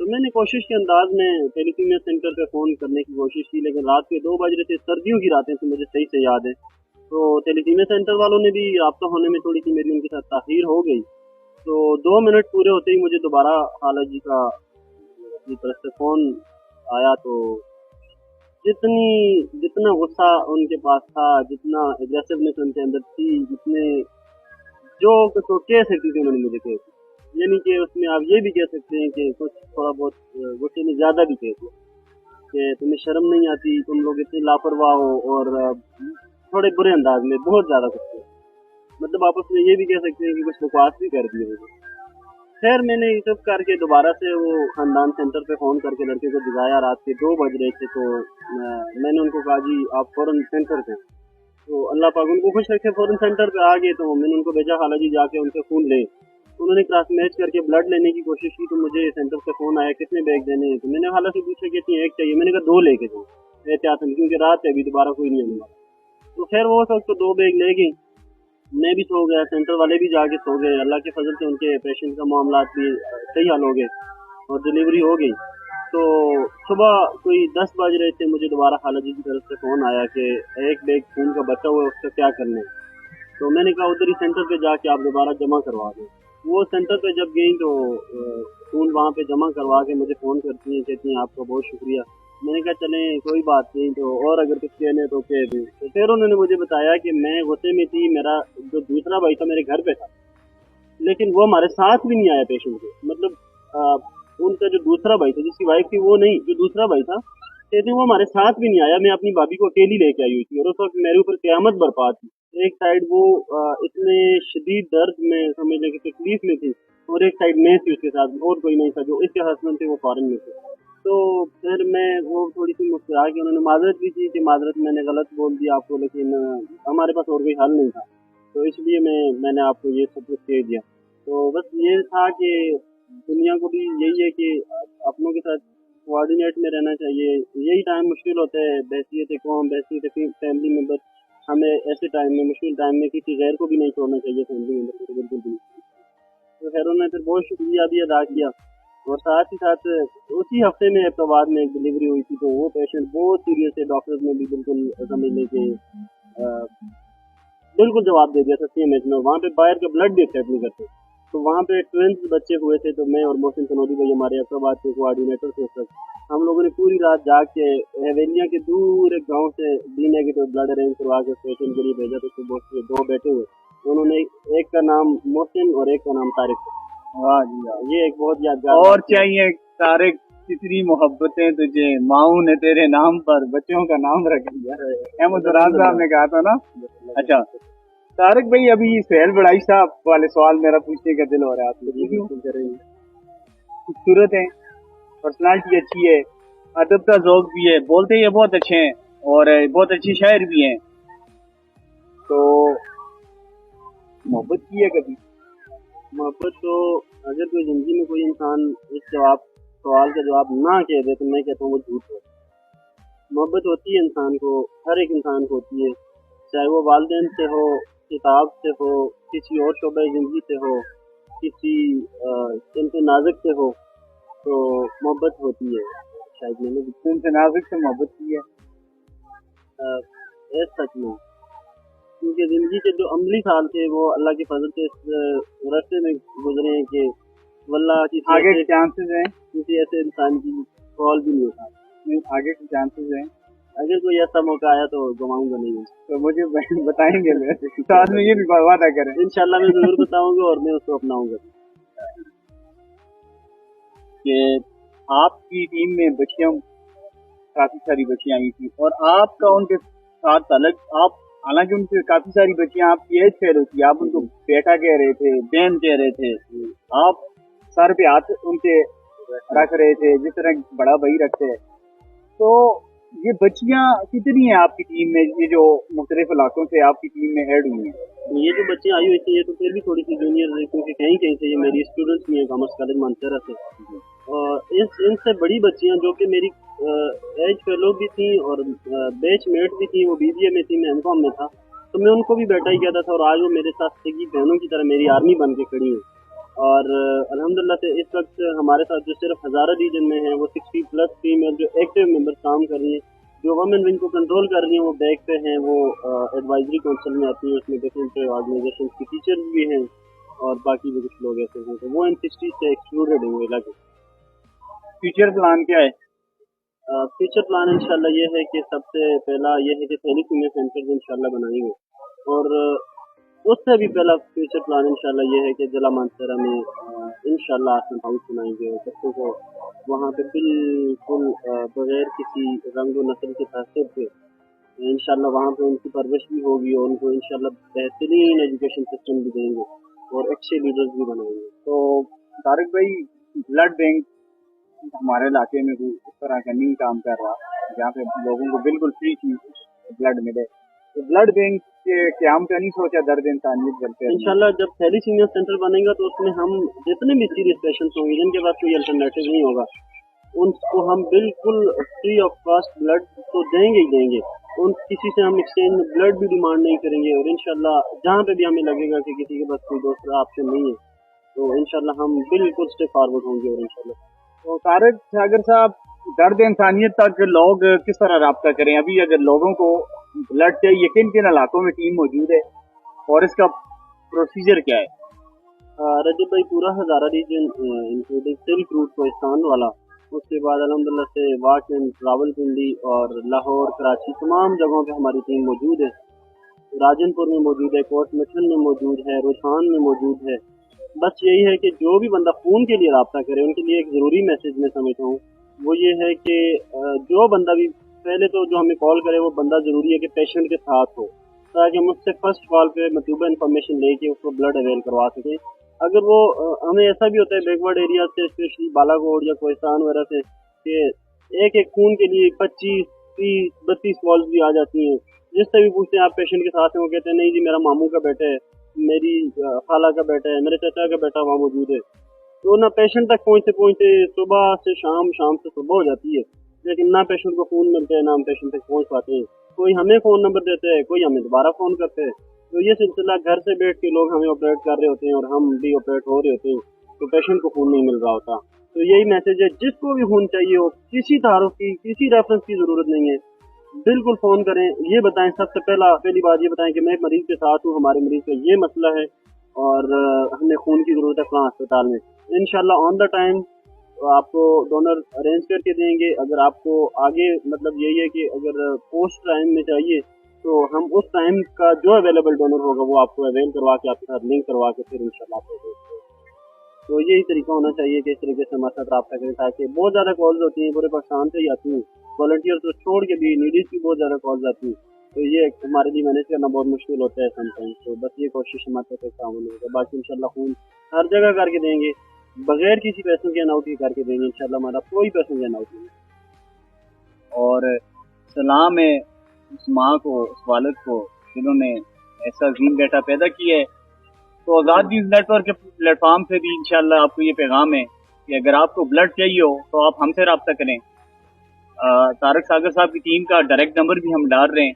تو میں نے کوشش کے انداز میں ٹیلیفیمیا سینٹر پہ فون کرنے کی کوشش کی، لیکن رات کے 2 بج رہے تھے، سردیوں کی راتیں تھیں، مجھے صحیح سے یاد ہے. تو ٹیلیفیمیا سینٹر والوں نے بھی رابطہ ہونے میں تھوڑی سی میری ان کے ساتھ تاخیر ہو گئی. تو 2 منٹ پورے ہوتے ہی مجھے دوبارہ خالہ جی کا اپنی طرف سے فون آیا. تو جتنا غصہ ان کے پاس تھا، جتنا ایگریسونیس ان کے اندر تھی، جتنے جو کہہ سکتی تھی انہوں نے مجھے کہہ دی. یعنی کہ اس میں آپ یہ بھی کہہ سکتے ہیں کہ کچھ تھوڑا بہت غصے میں زیادہ بھی کہہ دو کہ تمہیں شرم نہیں آتی، تم لوگ اتنے لاپرواہ ہو، اور تھوڑے برے انداز میں بہت زیادہ کچھ. مطلب آپ اس میں یہ بھی کہہ سکتے ہیں کہ کچھ بکواس بھی کر دی ہوگی. خیر میں نے یہ سب کر کے دوبارہ سے وہ خاندان سینٹر پہ فون کر کے لڑکے کو جگایا. رات کے 2 بج رہے تھے. تو میں نے ان کو کہا جی آپ فوراً سینٹر پہ. تو اللہ پاک ان کو خوش رکھے، فوراً سینٹر پہ آ گئے. تو میں نے ان کو بھیجا خالہ جی جا کے ان سے خون لے. انہوں نے کراس میچ کر کے بلڈ لینے کی کوشش کی. تو مجھے سینٹر سے فون آیا کتنے بیگ دینے ہیں. تو میں نے خالہ سے پوچھا کہ اتنی ایک چاہیے. میں نے کہا 2 لے کے جاؤ احتیاط میں، کیونکہ رات ہے ابھی دوبارہ کوئی نہیں آنے والا. تو خیر وہ وقت تو 2 بیگ لے گئی. میں بھی سو گیا، سینٹر والے بھی جا کے سو گئے. اللہ کے فضل سے ان کے پیشنٹ کا معاملات بھی صحیح حل ہو گئے اور ڈلیوری ہو گئی. تو صبح کوئی 10 بج رہے تھے، مجھے دوبارہ خالہ جی کی طرف سے فون آیا کہ ایک بیگ خون کا بچا ہوا ہے، اس کا کیا کرنا ہے. تو میں نے کہا ادھر ہی سینٹر پہ جا کے آپ دوبارہ جمع کروا دیں. وہ سینٹر پہ جب گئی تو خون وہاں پہ جمع کروا کے مجھے فون کرتی ہیں، کہتی ہیں آپ کا بہت شکریہ. میں نے کہا چلیں کوئی بات نہیں، تو اور اگر کچھ کہنے تو کہہ دیں. تو پھر انہوں نے مجھے بتایا کہ میں غصے میں تھی، میرا جو دوسرا بھائی تھا میرے گھر پہ تھا، لیکن وہ ہمارے ساتھ بھی نہیں آیا پیشنٹ کے. مطلب ان کا جو دوسرا بھائی تھا، جس کی وائف تھی وہ نہیں، جو دوسرا بھائی تھا کہتے ہیں وہ ہمارے ساتھ بھی نہیں آیا. میں اپنی بھابھی کو اکیلی لے کے آئی ہوئی تھی اور اس وقت میرے اوپر قیامت برپا تھی. ایک سائڈ وہ اتنے شدید درد میں سمجھنے کی تکلیف میں تھی، اور ایک سائڈ میں تھی اس کے ساتھ، اور کوئی نہیں تھا. جو اس کے ہسبینڈ تھے وہ فارن میں تھے. تو پھر میں وہ تھوڑی سی مسکرا کے انہوں نے معذرت بھی کی کہ معذرت میں نے غلط بول دیا آپ کو، لیکن ہمارے پاس اور کوئی حل نہیں تھا، تو اس لیے میں نے آپ کو یہ سب کچھ کہہ دیا. تو بس یہ تھا کہ دنیا کو بھی یہی ہے کہ اپنوں کے ساتھ کوآرڈینیٹ میں رہنا چاہیے. یہی ٹائم مشکل ہوتا ہے، بحیثیت قوم، بحیثیت فیملی ممبر، ہمیں ایسے ٹائم میں، مشکل ٹائم میں کسی غیر کو بھی نہیں چھوڑنا چاہیے فیملی ممبر کو، بالکل بھی. تو خیر انہوں نے پھر بہت شکریہ بھی ادا کیا. اور ساتھ ہی ساتھ اسی ہفتے میں ابتواد میں ایک ڈلیوری ہوئی تھی. تو وہ پیشنٹ بہت سیریس ہے، ڈاکٹرز نے بھی بالکل سمجھ لیں کہ بالکل جواب دے دیا تھا سی ایم ایچ میں. وہاں پہ باہر کا بلڈ بھی ایکسیپٹ نہیں کرتے. تو وہاں پہ ٹوینس بچے ہوئے تھے. تو میں اور محسن تنودی بھائی ہمارے ابتواد کے کوآرڈینیٹر تھے اس وقت، ہم لوگوں نے پوری رات جاگ کے حویلیاں کے دور ایک گاؤں سے ڈی نیگیٹو بلڈ ارینج کروا کے پیشنٹ کے لیے بھیجا. تو صبح سے 2 بیٹے ہوئے، انہوں نے ایک کا نام محسن اور ایک کا نام طارق. واہ جی واہ، یہ ایک بہت یادگار اور چاہیے. طارق کتنی محبتیں تجھے، ماؤں نے تیرے نام پر بچوں کا نام رکھ دیا. احمد فراز صاحب نے کہا تھا نا. اچھا طارق بھائی، ابھی سہیل بڑائی صاحب والے سوال میرا پوچھنے کا دل ہو رہا ہے. آپ لوگ خوبصورت ہیں، پرسنالٹی اچھی ہے، ادب کا ذوق بھی ہے، بولتے یہ بہت اچھے ہیں اور بہت اچھی شاعر بھی ہیں. تو محبت کی ہے کبھی؟ محبت تو اگر کوئی زندگی میں کوئی انسان اس سوال کا جواب نہ کہہ دے تو میں کہتا ہوں وہ جھوٹ ہے. محبت ہوتی ہے انسان کو، ہر ایک انسان کو ہوتی ہے، چاہے وہ والدین سے ہو، کتاب سے ہو، کسی اور شعبہ زندگی سے ہو، کسی صنف نازک سے ہو، تو محبت ہوتی ہے. شاید میں نے صنف نازک سے محبت کی ہے سچ میں، کیونکہ زندگی کے جو عملی سال تھے وہ اللہ کے فضل سے اس راستے میں گزرے ہیں کہ واللہ آگے کے چانسز ہیں کسی ایسے انسان کی کال بھی نہیں ہوتا. آگے کے چانسز ہیں، اگر کوئی ایسا موقع آیا تو گواؤں گا نہیں. تو مجھے بتائیں گے، ساتھ میں یہ بھی وعدہ کریں. انشاءاللہ میں ضرور بتاؤں گا اور میں اس کو اپناؤں گا. کہ آپ کی ٹیم میں بچیاں، کافی ساری بچیاں آئی تھی اور آپ کا ان کے ساتھ تعلق، آپ حالانکہ ان سے کافی ساری بچیاں آپ کی ایج کہہ رہی تھی، آپ ان کو بیٹا کہہ رہے تھے، بہن کہہ رہے تھے، آپ سر پہ ہاتھ ان کے رکھ رہے تھے جس طرح بڑا بھائی رکھتے ہیں. تو یہ بچیاں کتنی ہیں آپ کی ٹیم میں، یہ جو مختلف علاقوں سے آپ کی ٹیم میں ایڈ ہوئی ہیں؟ یہ جو بچیاں آئی ہوئی تھیں یہ تو پھر بھی تھوڑی سی جونیئر ہیں، کیونکہ کہیں کہیں سے یہ میری اسٹوڈنٹس بھی ہیں کامرس کالج مانسہرہ سے. اور ان سے بڑی بچیاں جو کہ میری ایج فیلو بھی تھیں اور بیچ میٹ بھی تھیں، وہ بی بی اے میں تھی، میں ایم کام میں تھا، تو میں ان کو بھی بیٹا ہی کہتا تھا. اور آج وہ میرے ساتھ سگی بہنوں کی طرح میری آرمی بن کے کھڑی ہیں. اور الحمدللہ سے اس وقت ہمارے ساتھ جو صرف ہزارہ ریجن میں ہیں وہ 60+ فیمیل جو ایکٹیو ممبر کام کر رہی ہیں، جو وومن ونگ کو کنٹرول کر رہی ہیں وہ بیک پہ ہیں، وہ ایڈوائزری کونسل میں آتی ہیں، اس میں ڈفرینٹ آرگنائزیشن کی ٹیچرز بھی ہیں اور باقی بھی کچھ لوگ ایسے ہیں، تو وہ ان 60 سے ایکسکلوڈیڈ ہوں گے لگے۔ فیوچر پلان کیا ہے؟ فیوچر پلان انشاءاللہ یہ ہے کہ سب سے پہلا یہ ہے کہ تھیلیسیمیا سینٹرز انشاءاللہ بنائیں گے، اور اس سے بھی پہلا فیوچر پلان انشاءاللہ یہ ہے کہ ضلع مانسہرہ میں انشاءاللہ آسم ہاؤس بنائیں گے، بچوں کو وہاں پہ بالکل بغیر کسی رنگ و نسل کے تعصب کے انشاءاللہ وہاں پہ ان کی پرورش بھی ہوگی، اور ان کو انشاءاللہ بہترین ایجوکیشن سسٹم بھی دیں گے اور اچھے لیڈرز بھی بنائیں گے۔ تو طارق بھائی، بلڈ بینک ہمارے علاقے میں بھی اس طرح کا نہیں کام کر رہا جہاں پہ لوگوں کو بالکل فری چیز بلڈ ملے، تو بلڈ بینک کے قیام کا نہیں سوچا درد انسانیت کرتے ہیں؟ انشاءاللہ جب تھیلیسیمیا سینٹر بنے گا تو اس میں ہم جتنے بھی سیریس پیشنٹس ہوں گے جن کے پاس کوئی الٹرنیٹو نہیں ہوگا ان کو ہم بالکل فری آف کاسٹ بلڈ تو دیں گے ہی دیں گے، ان کسی سے ہم ایکسچینج میں بلڈ بھی ڈیمانڈ نہیں کریں گے، اور انشاءاللہ جہاں پہ بھی ہمیں لگے گا کہ کسی کے پاس کوئی دوسرا آپشن نہیں ہے تو انشاءاللہ ہم بالکل اسٹیپ فارورڈ ہوں گے، اور انشاءاللہ۔ تو طارق ساگر صاحب، درد انسانیت تک لوگ کس طرح رابطہ کریں؟ ابھی اگر لوگوں کو بلڈ چاہیے کن کن علاقوں میں ٹیم موجود ہے اور اس کا پروسیجر کیا ہے؟ رجب بھائی، پورا Hazara region including silk route Kohistan والا، اس کے بعد الحمدللہ سے واٹن، راول پنڈی اور لاہور، کراچی، تمام جگہوں پہ ہماری ٹیم موجود ہے، راجن پور میں موجود ہے، کوٹ مٹھن میں موجود ہے، روچان میں موجود ہے۔ بس یہی ہے کہ جو بھی بندہ خون کے لیے رابطہ کرے ان کے لیے ایک ضروری میسج میں سمجھتا ہوں وہ یہ ہے کہ جو بندہ بھی پہلے تو جو ہمیں کال کرے وہ بندہ ضروری ہے کہ پیشنٹ کے ساتھ ہو، تاکہ ہم اس سے فرسٹ کال پہ مطلوبہ انفارمیشن لے کے اس کو بلڈ اویل کروا سکیں۔ اگر وہ ہمیں ایسا بھی ہوتا ہے بیک ورڈ ایریا سے، اسپیشلی بالا کوٹ یا کوہستان وغیرہ سے، کہ ایک خون کے لیے 25، 30، 32 کالز بھی آ جاتی ہیں، جس سے بھی پوچھتے ہیں آپ پیشنٹ کے ساتھ ہیں، وہ کہتے ہیں نہیں جی میرا ماموں کا بیٹا ہے، میری خالہ کا بیٹا ہے، میرے چچا کا بیٹا وہاں موجود ہے، تو نہ پیشنٹ تک پہنچتے پہنچتے صبح سے شام، شام سے صبح ہو جاتی ہے، لیکن نہ پیشنٹ کو فون ملتے ہیں نہ ہم پیشنٹ تک پہنچ پاتے ہیں۔ کوئی ہمیں فون نمبر دیتے ہیں، کوئی ہمیں دوبارہ فون کرتے ہیں، تو یہ سلسلہ گھر سے بیٹھ کے لوگ ہمیں آپریٹ کر رہے ہوتے ہیں اور ہم بھی آپریٹ ہو رہے ہوتے ہیں، تو پیشنٹ کو خون نہیں مل رہا ہوتا۔ تو یہی میسج ہے، جس کو بھی خون چاہیے ہو، کسی تعارف کی، کسی ریفرنس کی ضرورت نہیں ہے، بالکل فون کریں، یہ بتائیں، سب سے پہلی بات یہ بتائیں کہ میں ایک مریض کے ساتھ ہوں، ہمارے مریض کا یہ مسئلہ ہے اور ہمیں خون کی ضرورت ہے فلاں اسپتال میں، انشاءاللہ آن دا ٹائم آپ کو ڈونر ارینج کر کے دیں گے۔ اگر آپ کو آگے مطلب یہی ہے کہ اگر پوسٹ ٹائم میں چاہیے تو ہم اس ٹائم کا جو اویلیبل ڈونر ہوگا وہ آپ کو اویل کروا کے آپ کے ساتھ لنک کروا کے پھر انشاءاللہ آپ کو دیں گے۔ تو یہی طریقہ ہونا چاہیے کہ اس طریقے سے ہمارے ساتھ رابطہ کریں، تاکہ بہت زیادہ کالز ہوتی ہیں، پورے پاکستان سے ہی آتی ہیں، والنٹیئر کو چھوڑ کے بھی نیڈیز کی بہت زیادہ کالز آتی ہیں، تو یہ ہمارے لیے مینیج کرنا بہت مشکل ہوتا ہے سم ٹائمز، تو بس یہ کوشش ہمارے ساتھ تعاون ہوگا، باقی انشاءاللہ خون ہر جگہ کر کے دیں گے، بغیر کسی پیسوں کے اناؤٹ کے کر کے دیں گے انشاءاللہ، ہمارا کوئی پیسوں کے اناؤٹ نہیں۔ اور سلام ہے اس ماں کو، اس والد کو جنہوں نے ایسا عظیم بیٹا پیدا کیا ہے۔ تو آزاد نیوز نیٹ ورک کے پلیٹ فارم سے بھی انشاءاللہ آپ کو یہ پیغام ہے کہ اگر آپ کو بلڈ چاہیے ہو تو آپ ہم سے رابطہ کریں۔ طارق ساگر صاحب کی ٹیم کا ڈائریکٹ نمبر بھی ہم ڈال رہے ہیں،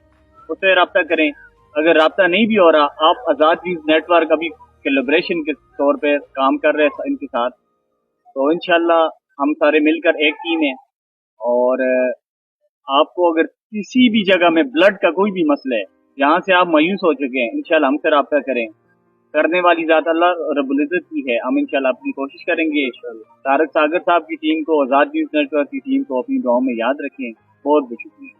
اس سے رابطہ کریں۔ اگر رابطہ نہیں بھی ہو رہا، آپ آزاد نیوز نیٹ ورک ابھی کولیبریشن کے طور پہ کام کر رہے ہیں ان کے ساتھ، تو انشاءاللہ ہم سارے مل کر ایک ٹیم ہیں، اور آپ کو اگر کسی بھی جگہ میں بلڈ کا کوئی بھی مسئلہ ہے جہاں سے آپ مایوس ہو چکے ہیں، انشاءاللہ ہم سے رابطہ کریں، کرنے والی ذات اللہ رب العزت کی ہے، ہم انشاءاللہ اپنی کوشش کریں گے۔ طارق ساگر صاحب کی ٹیم کو، آزاد نیوز نیٹ ورک کی ٹیم کو اپنی دعاؤں میں یاد رکھیں۔ بہت بہت شکریہ۔